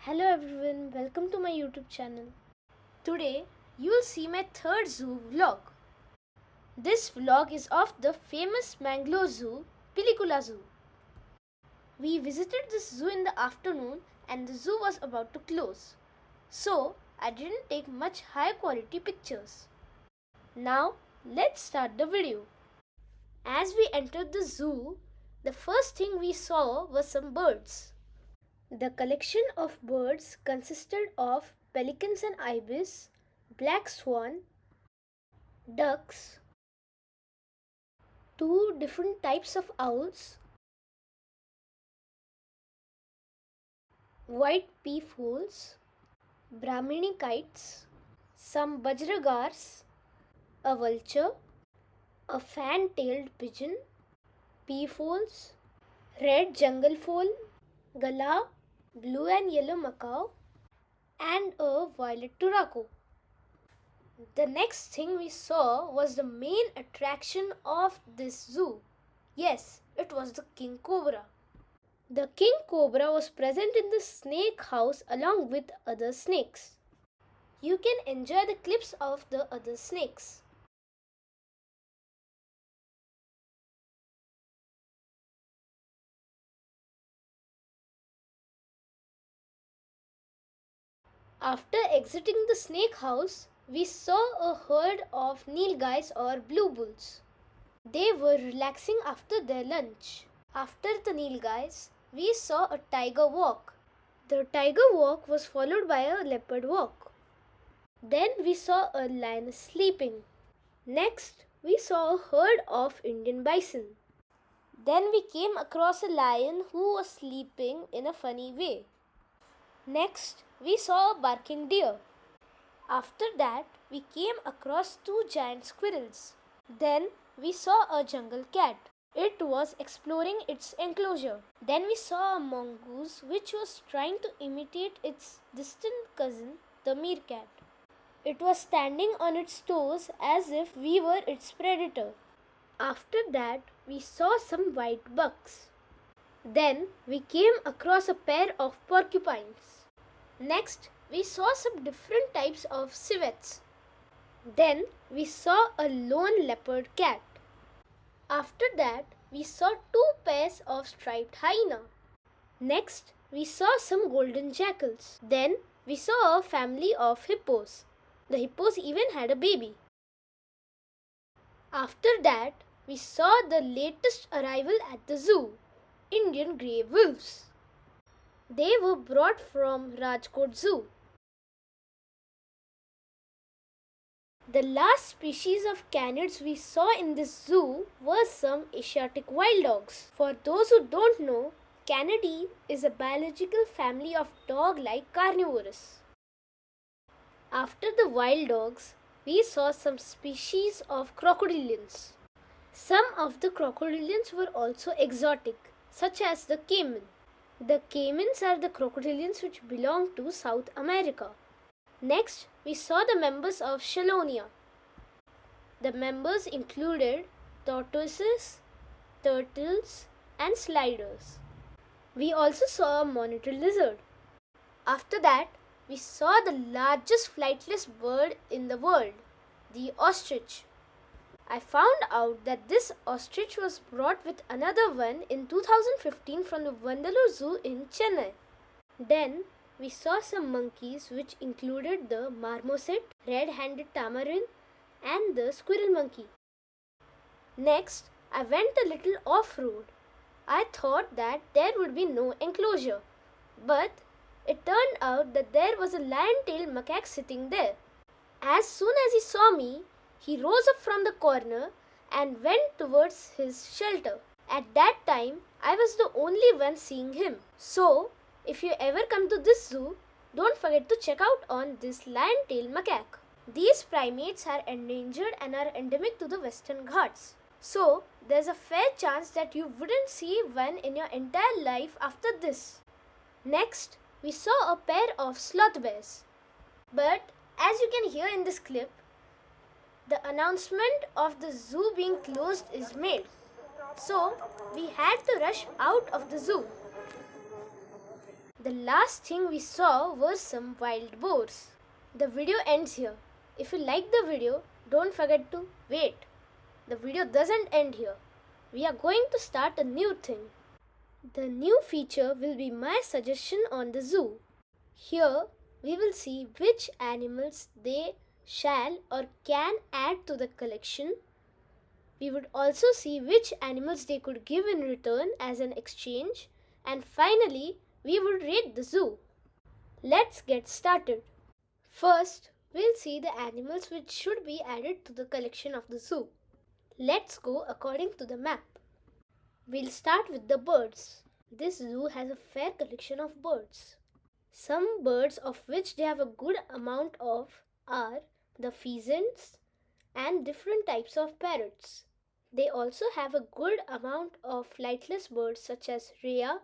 Hello everyone, welcome to my YouTube channel. Today you will see my third zoo vlog. This vlog is of the famous Mangalore zoo, Pilikula zoo. We visited this zoo in the afternoon and the zoo was about to close. So I didn't take much high quality pictures. Now let's start the video. As we entered the zoo, the first thing we saw was some birds. The collection of birds consisted of pelicans and ibis, black swan, ducks, two different types of owls, white peafowl, brahmini kites, some bajragars, a vulture, a fan-tailed pigeon, peafowls, red jungle fowl, gala, blue and yellow macaw, and a violet turaco. The next thing we saw was the main attraction of this zoo. Yes, it was the King Cobra. The King Cobra was present in the snake house along with other snakes. You can enjoy the clips of the other snakes. After exiting the snake house, we saw a herd of nilgais or blue bulls. They were relaxing after their lunch. After the nilgais, we saw a tiger walk. The tiger walk was followed by a leopard walk. Then we saw a lion sleeping. Next, we saw a herd of Indian bison. Then we came across a lion who was sleeping in a funny way. Next, we saw a barking deer. After that, we came across two giant squirrels. Then we saw a jungle cat. It was exploring its enclosure. Then we saw a mongoose which was trying to imitate its distant cousin, the meerkat. It was standing on its toes as if we were its predator. After that, we saw some white bucks. Then we came across a pair of porcupines. Next, we saw some different types of civets. Then we saw a lone leopard cat. After that, we saw two pairs of striped hyena. Next, we saw some golden jackals. Then we saw a family of hippos. The hippos even had a baby. After that, we saw the latest arrival at the zoo, Indian grey wolves. They were brought from Rajkot Zoo. The last species of canids we saw in this zoo was some Asiatic wild dogs. For those who don't know, Canidae is a biological family of dog-like carnivores. After the wild dogs, we saw some species of crocodilians. Some of the crocodilians were also exotic, such as the caiman. The caimans are the crocodilians which belong to South America. Next, we saw the members of Chelonia. The members included tortoises, turtles, and sliders. We also saw a monitor lizard. After that, we saw the largest flightless bird in the world, the ostrich. I found out that this ostrich was brought with another one in 2015 from the Mangalore Zoo in Chennai. Then we saw some monkeys which included the marmoset, red-handed tamarin, and the squirrel monkey. Next, I went a little off-road. I thought that there would be no enclosure, but it turned out that there was a lion-tailed macaque sitting there. As soon as he saw me, he rose up from the corner and went towards his shelter. At that time, I was the only one seeing him. So, if you ever come to this zoo, don't forget to check out on this lion-tailed macaque. These primates are endangered and are endemic to the Western Ghats. So, there's a fair chance that you wouldn't see one in your entire life after this. Next, we saw a pair of sloth bears. But, as you can hear in this clip, the announcement of the zoo being closed is made. So, we had to rush out of the zoo. The last thing we saw was some wild boars. The video ends here. If you like the video, don't forget to wait. The video doesn't end here. We are going to start a new thing. The new feature will be my suggestion on the zoo. Here we will see which animals they shall or can add to the collection. We would also see which animals they could give in return as an exchange, and finally we would rate the zoo. Let's get started. First, we'll see the animals which should be added to the collection of the zoo. Let's go according to the map. We'll start with the birds. This zoo has a fair collection of birds. Some birds of which they have a good amount of are the pheasants and different types of parrots. They also have a good amount of flightless birds such as rhea,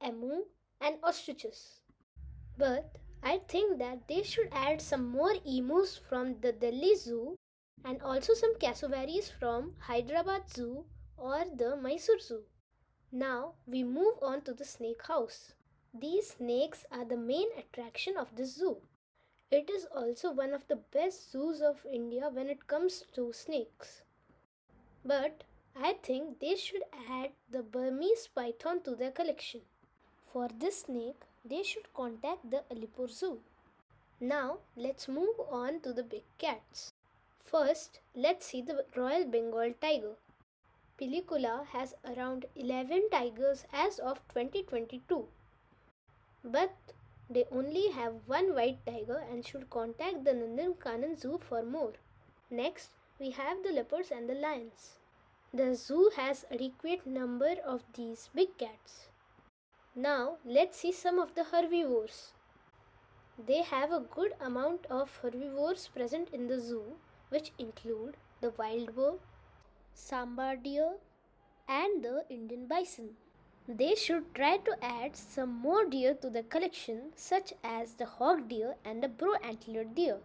emu and ostriches. But I think that they should add some more emus from the Delhi Zoo and also some cassowaries from Hyderabad Zoo or the Mysore Zoo. Now we move on to the snake house. These snakes are the main attraction of this zoo. It is also one of the best zoos of India when it comes to snakes. But I think they should add the Burmese python to their collection. For this snake, they should contact the Alipur Zoo. Now let's move on to the big cats. First, let's see the Royal Bengal tiger. Pilikula has around 11 tigers as of 2022. But they only have one white tiger and should contact the Nandankanan Zoo for more. Next, we have the leopards and the lions. The zoo has adequate number of these big cats. Now, let's see some of the herbivores. They have a good amount of herbivores present in the zoo, which include the wild boar, sambar deer, and the Indian bison. They should try to add some more deer to the collection, such as the hog deer and the brow antlered deer.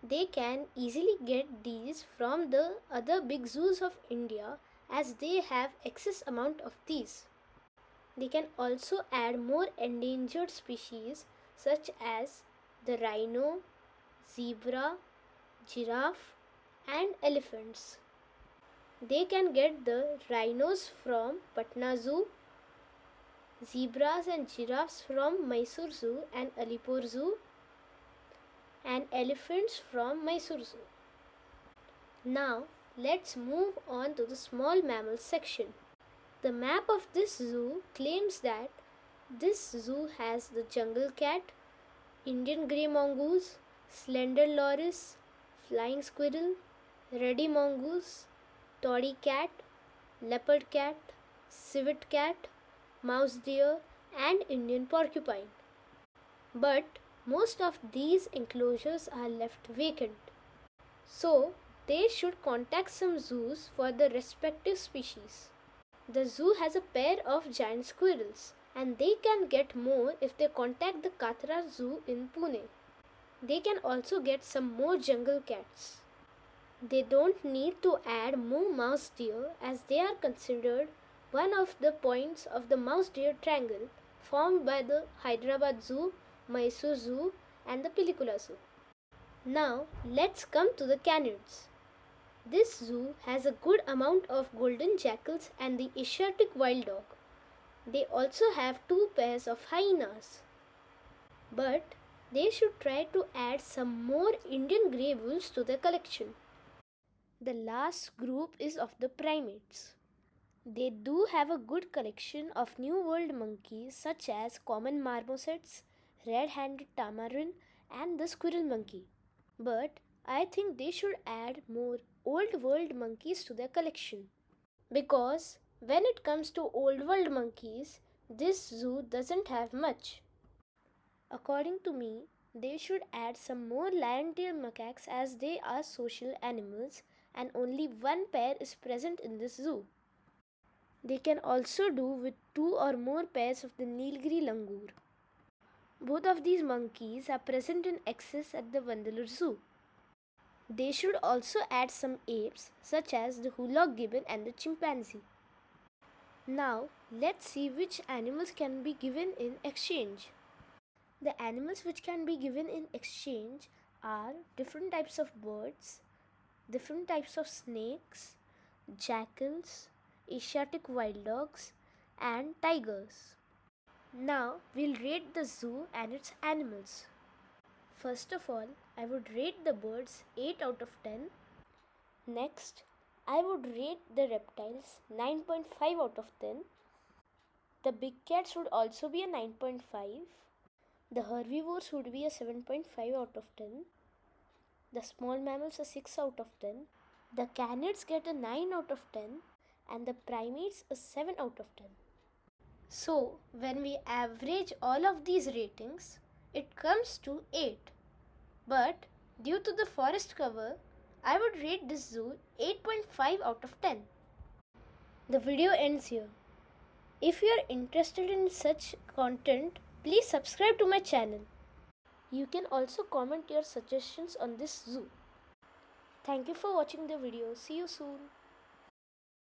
They can easily get these from the other big zoos of India as they have excess amount of these. They can also add more endangered species such as the rhino, zebra, giraffe and elephants. They can get the rhinos from Patna Zoo, zebras and giraffes from Mysore Zoo and Alipur Zoo, and elephants from Mysore Zoo. Now, let's move on to the small mammals section. The map of this zoo claims that this zoo has the jungle cat, Indian grey mongoose, slender loris, flying squirrel, reddy mongoose, toddy cat, leopard cat, civet cat, mouse deer and Indian porcupine. But most of these enclosures are left vacant. So they should contact some zoos for the respective species. The zoo has a pair of giant squirrels and they can get more if they contact the Katra Zoo in Pune. They can also get some more jungle cats. They don't need to add more mouse deer as they are considered one of the points of the mouse deer triangle formed by the Hyderabad Zoo, Mysore Zoo and the Pilikula Zoo. Now let's come to the canids. This zoo has a good amount of golden jackals and the Asiatic wild dog. They also have 2 pairs of hyenas. But they should try to add some more Indian grey wolves to the collection. The last group is of the primates. They do have a good collection of New World monkeys such as common marmosets, red-handed tamarin and the squirrel monkey. But I think they should add more Old World monkeys to their collection. Because when it comes to Old World monkeys, this zoo doesn't have much. According to me, they should add some more lion-tailed macaques as they are social animals and only one pair is present in this zoo. They can also do with 2 or more pairs of the Nilgiri langur. Both of these monkeys are present in excess at the Vandalur Zoo. They should also add some apes such as the hoolock gibbon and the chimpanzee. Now let's see which animals can be given in exchange. The animals which can be given in exchange are different types of birds, different types of snakes, jackals, Asiatic wild dogs, and tigers. Now we'll rate the zoo and its animals. First of all, I would rate the birds 8 out of 10. Next, I would rate the reptiles 9.5 out of 10. The big cats would also be a 9.5. The herbivores would be a 7.5 out of 10. The small mammals a 6 out of 10. The canids get a 9 out of 10 and the primates a 7 out of 10. So, when we average all of these ratings, it comes to 8. But due to the forest cover, I would rate this zoo 8.5 out of 10. The video ends here. If you are interested in such content, please subscribe to my channel. You can also comment your suggestions on this zoo. Thank you for watching the video. See you soon.